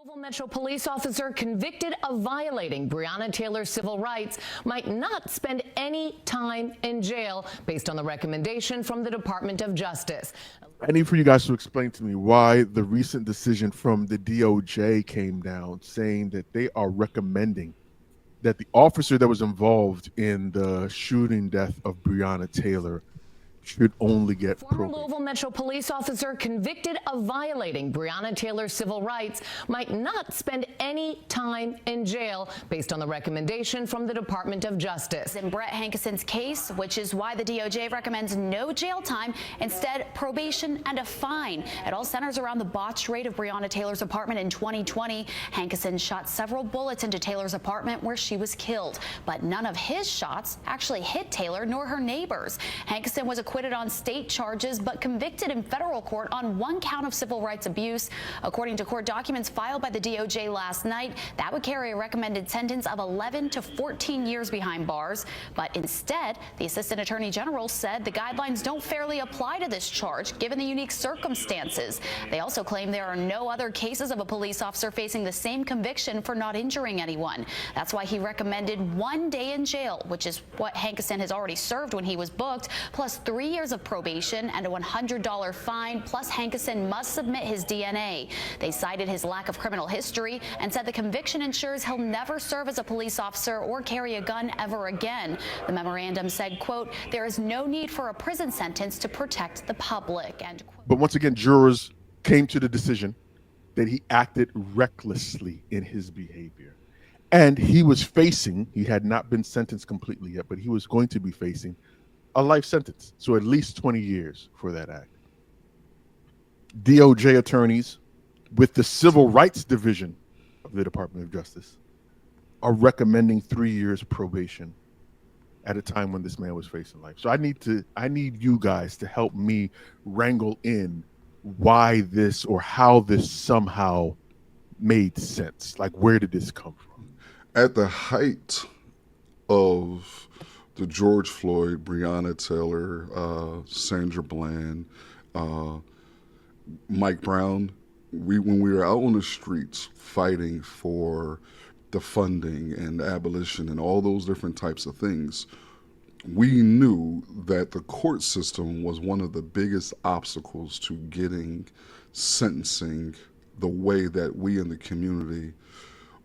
Louisville Metro police officer convicted of violating Breonna Taylor's civil rights might not spend any time in jail based on the recommendation from the Department of Justice. I need for you guys to explain to me why the recent decision from the DOJ came down saying that they are recommending that the officer that was involved in the shooting death of Breonna Taylor should only get Former probation. Louisville Metro police officer convicted of violating Breonna Taylor's civil rights might not spend any time in jail based on the recommendation from the Department of Justice. In Brett Hankison's case, which is why the DOJ recommends no jail time, instead probation and a fine. It all centers around the botched raid of Breonna Taylor's apartment in 2020. Hankison shot several bullets into Taylor's apartment where she was killed, but none of his shots actually hit Taylor nor her neighbors. Hankison was acquitted on state charges but convicted in federal court on one count of civil rights abuse. According to court documents filed by the DOJ last night, that would carry a recommended sentence of 11 to 14 years behind bars. But instead, the Assistant Attorney General said the guidelines don't fairly apply to this charge given the unique circumstances. They also claim there are no other cases of a police officer facing the same conviction for not injuring anyone. That's why he recommended 1 day in jail, which is what Hankison has already served when he was booked, plus 3 years of probation and a $100 fine, plus Hankison must submit his DNA. They cited his lack of criminal history and said the conviction ensures he'll never serve as a police officer or carry a gun ever again. The memorandum said, quote, "There is no need for a prison sentence to protect the public." End quote. But once again, jurors came to the decision that he acted recklessly in his behavior. And he had not been sentenced completely yet, but he was going to be facing a life sentence, so at least 20 years for that act. DOJ attorneys with the Civil Rights Division of the Department of Justice are recommending 3 years probation at a time when this man was facing life. So I need you guys to help me wrangle in why this or how this somehow made sense. Like, where did this come from? At the height of the George Floyd, Breonna Taylor, Sandra Bland, Mike Brown, when we were out on the streets fighting for the funding and abolition and all those different types of things, we knew that the court system was one of the biggest obstacles to getting sentencing the way that we in the community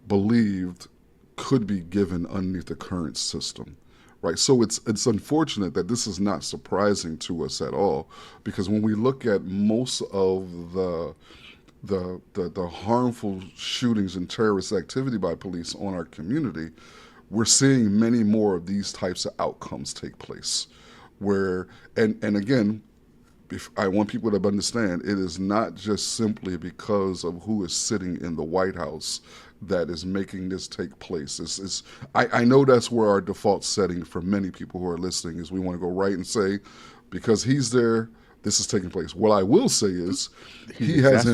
believed could be given underneath the current system. Right, so it's unfortunate that this is not surprising to us at all, because when we look at most of the harmful shootings and terrorist activity by police on our community, we're seeing many more of these types of outcomes take place. Where and again, if I want people to understand, it is not just simply because of who is sitting in the White House that is making this take place. I know that's where our default setting for many people who are listening is we want to go right and say, because he's there, this is taking place. What I will say is he has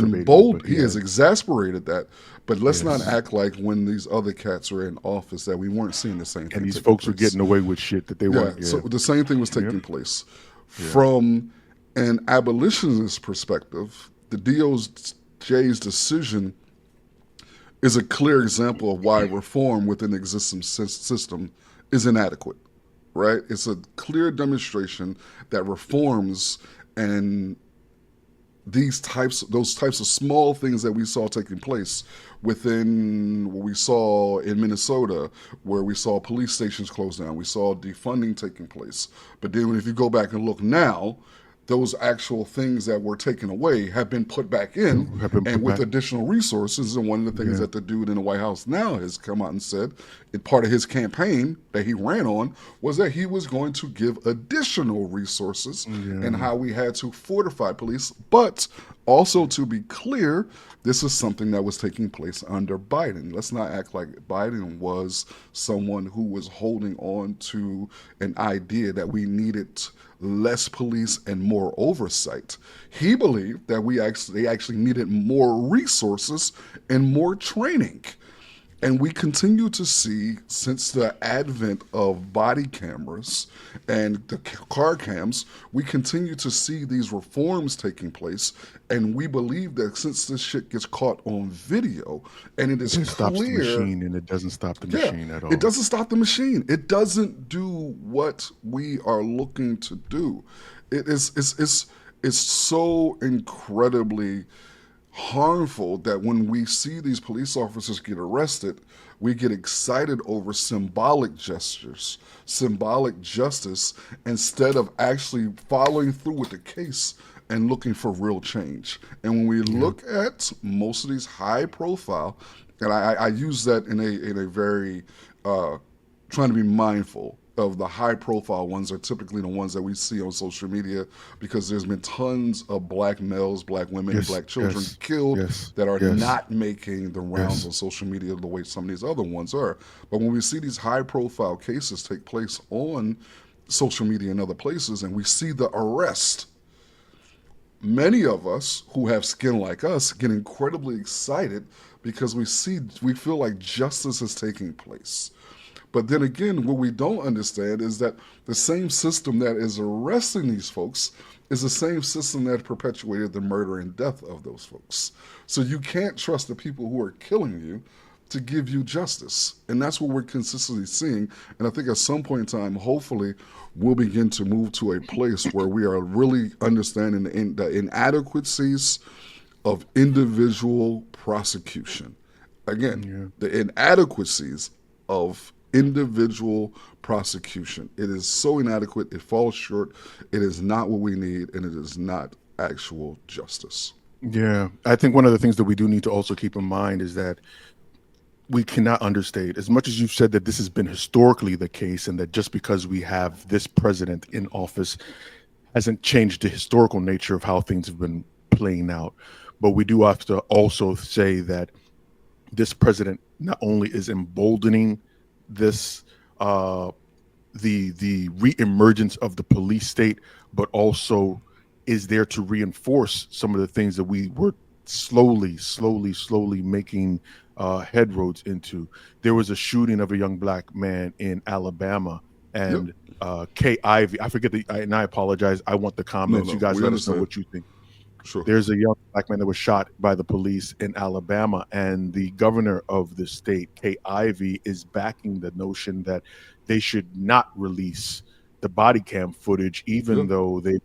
exasperated that, but let's not act like when these other cats were in office that we weren't seeing the same thing. And these folks were getting away with shit that they weren't. So the same thing was taking place. From an abolitionist perspective, the DOJ's decision is a clear example of why reform within the existing system is inadequate, right? It's a clear demonstration that reforms and those types of small things that we saw taking place within what we saw in Minnesota, where we saw police stations close down, we saw defunding taking place. But then if you go back and look now, those actual things that were taken away have been put back in, with additional resources. And one of the things that the dude in the White House now has come out and said, part of his campaign that he ran on, was that he was going to give additional resources and how we had to fortify police. But also, to be clear, this is something that was taking place under Biden. Let's not act like Biden was someone who was holding on to an idea that we needed less police and more oversight. He believed that they actually needed more resources and more training. And we continue to see, since the advent of body cameras and the car cams, we continue to see these reforms taking place. And we believe that since this shit gets caught on video and it is It stops the clear, machine, and it doesn't stop the yeah, machine at all. it doesn't stop the machine. It doesn't do what we are looking to do. It's so incredibly harmful that when we see these police officers get arrested, we get excited over symbolic gestures, symbolic justice, instead of actually following through with the case and looking for real change. And when we look at most of these high profile, and I use that in a very trying to be mindful of the high profile ones are typically the ones that we see on social media, because there's been tons of black males, black women, and black children killed that are not making the rounds on social media the way some of these other ones are. But when we see these high profile cases take place on social media and other places, and we see the arrest, many of us who have skin like us get incredibly excited because we feel like justice is taking place. But then again, what we don't understand is that the same system that is arresting these folks is the same system that perpetuated the murder and death of those folks. So you can't trust the people who are killing you to give you justice. And that's what we're consistently seeing. And I think at some point in time, hopefully, we'll begin to move to a place where we are really understanding the inadequacies of individual prosecution. Again, the inadequacies of individual prosecution. It is so inadequate, it falls short, it is not what we need, and it is not actual justice. Yeah, I think one of the things that we do need to also keep in mind is that we cannot understate, as much as you've said that this has been historically the case, and that just because we have this president in office hasn't changed the historical nature of how things have been playing out. But we do have to also say that this president not only is emboldening this the reemergence of the police state, but also is there to reinforce some of the things that we were slowly making headroads into. There was a shooting of a young black man in Alabama, and Kay Ivey, I forget and I apologize, I want the comments. You guys let us know what you think. Sure. There's a young black man that was shot by the police in Alabama, and the governor of the state, Kay Ivey, is backing the notion that they should not release the body cam footage, even though they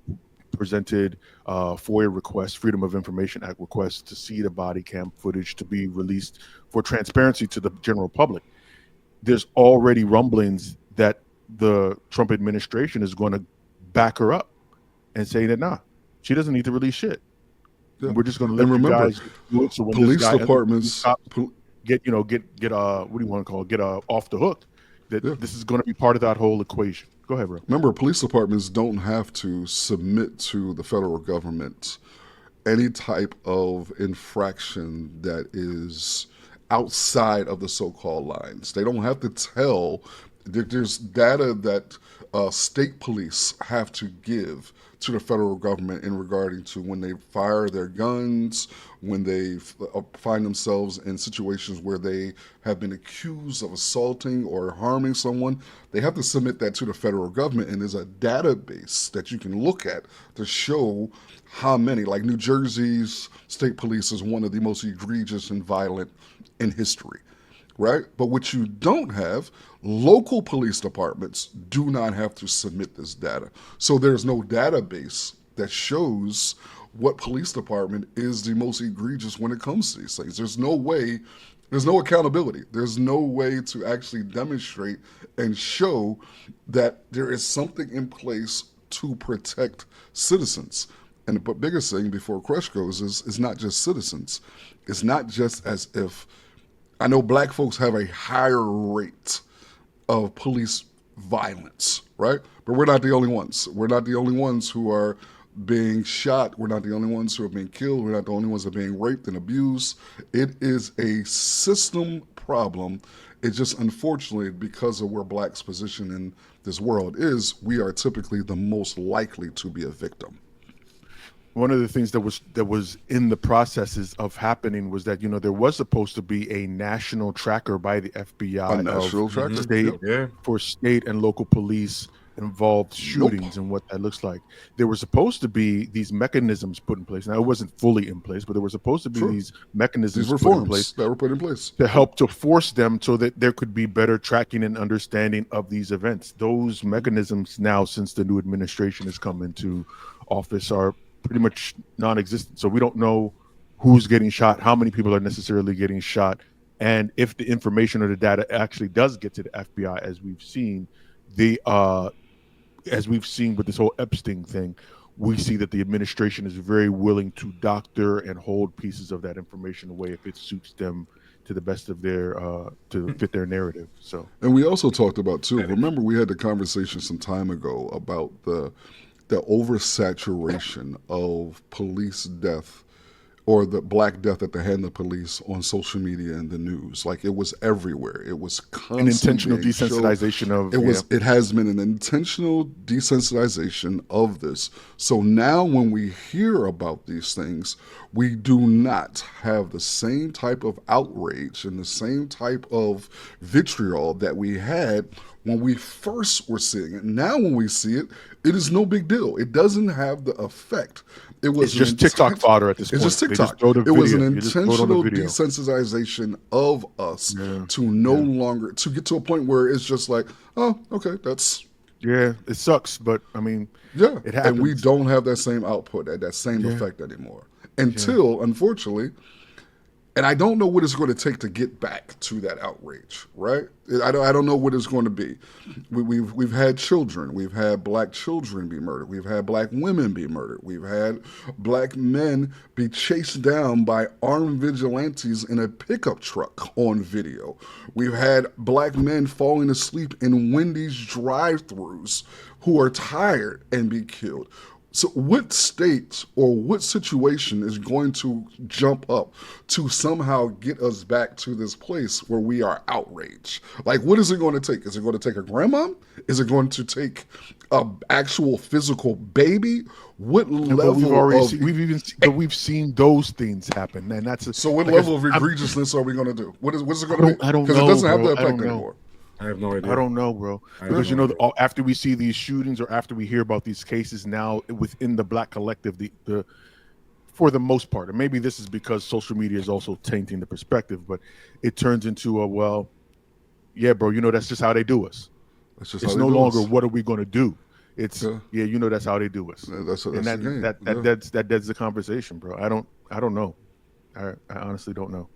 presented FOIA requests, Freedom of Information Act requests, to see the body cam footage to be released for transparency to the general public. There's already rumblings that the Trump administration is going to back her up and say that, nah, she doesn't need to release shit. Yeah. We're just going to let you guys do it. So when police departments get what do you want to call it? Get off the hook. That this is going to be part of that whole equation. Go ahead, bro. Remember, police departments don't have to submit to the federal government any type of infraction that is outside of the so-called lines. They don't have to tell. There's data that state police have to give to the federal government in regarding to when they fire their guns, when they find themselves in situations where they have been accused of assaulting or harming someone. They have to submit that to the federal government, and there's a database that you can look at to show how many. Like New Jersey's state police is one of the most egregious and violent in history. Right? But what you don't have, local police departments do not have to submit this data. So there's no database that shows what police department is the most egregious when it comes to these things. There's no way, there's no accountability. There's no way to actually demonstrate and show that there is something in place to protect citizens. And the biggest thing before Krush goes is not just citizens. It's not just as if, I know black folks have a higher rate of police violence, right? But we're not the only ones. We're not the only ones who are being shot. We're not the only ones who are being killed. We're not the only ones that are being raped and abused. It is a system problem. It just, unfortunately, because of where blacks' position in this world is, we are typically the most likely to be a victim. one of the things that was in the processes of happening was that, you know, there was supposed to be a national tracker by the FBI A national tracker? state Yeah. for state and local police involved shootings and what that looks like. There were supposed to be these mechanisms put in place. Now, it wasn't fully in place, but there were supposed to be these mechanisms These put in place reforms that were put in place to help to force them so that there could be better tracking and understanding of these events. Those mechanisms now, since the new administration has come into office, are pretty much non-existent. So we don't know who's getting shot, how many people are necessarily getting shot, and if the information or the data actually does get to the FBI, as we've seen. As we've seen with this whole Epstein thing, we see that the administration is very willing to doctor and hold pieces of that information away if it suits them to the best of their to fit their narrative. So, and we also talked about too. Remember, we had the conversation some time ago about the oversaturation of police death, or the Black death at the hand of police on social media and the news. Like, it was everywhere. It was constantly an intentional being desensitization showed. of It has been an intentional desensitization of this. So now when we hear about these things, we do not have the same type of outrage and the same type of vitriol that we had when we first were seeing it. Now when we see it, it is no big deal. It doesn't have the effect. It was it's just TikTok fodder at this point. It's just TikTok. It was an intentional desensitization of us to no longer, to get to a point where it's just like, oh, okay, that's... Yeah, it sucks, but I mean, yeah, it happens. And we don't have that same output, that same effect anymore. Until, unfortunately, and I don't know what it's going to take to get back to that outrage, right? I don't know what it's going to be. We've had children. We've had Black children be murdered. We've had Black women be murdered. We've had Black men be chased down by armed vigilantes in a pickup truck on video. We've had Black men falling asleep in Wendy's drive-thrus who are tired and be killed. So what state or what situation is going to jump up to somehow get us back to this place where we are outraged? Like, what is it going to take? Is it going to take a grandma? Is it going to take an actual physical baby? What level we've seen those things happen, and that's so. What level of egregiousness are we going to do? What's it going to be? I don't know, because it doesn't have bro. that effect anymore. I have no idea. I don't know, bro. Because you know, after we see these shootings or after we hear about these cases now within the Black collective, the for the most part, and maybe this is because social media is also tainting the perspective, but it turns into a, well, yeah, bro, you know, that's just how they do us. It's no longer what are we going to do. It's you know, that's how they do us. That deads the conversation, bro. I don't know. I honestly don't know.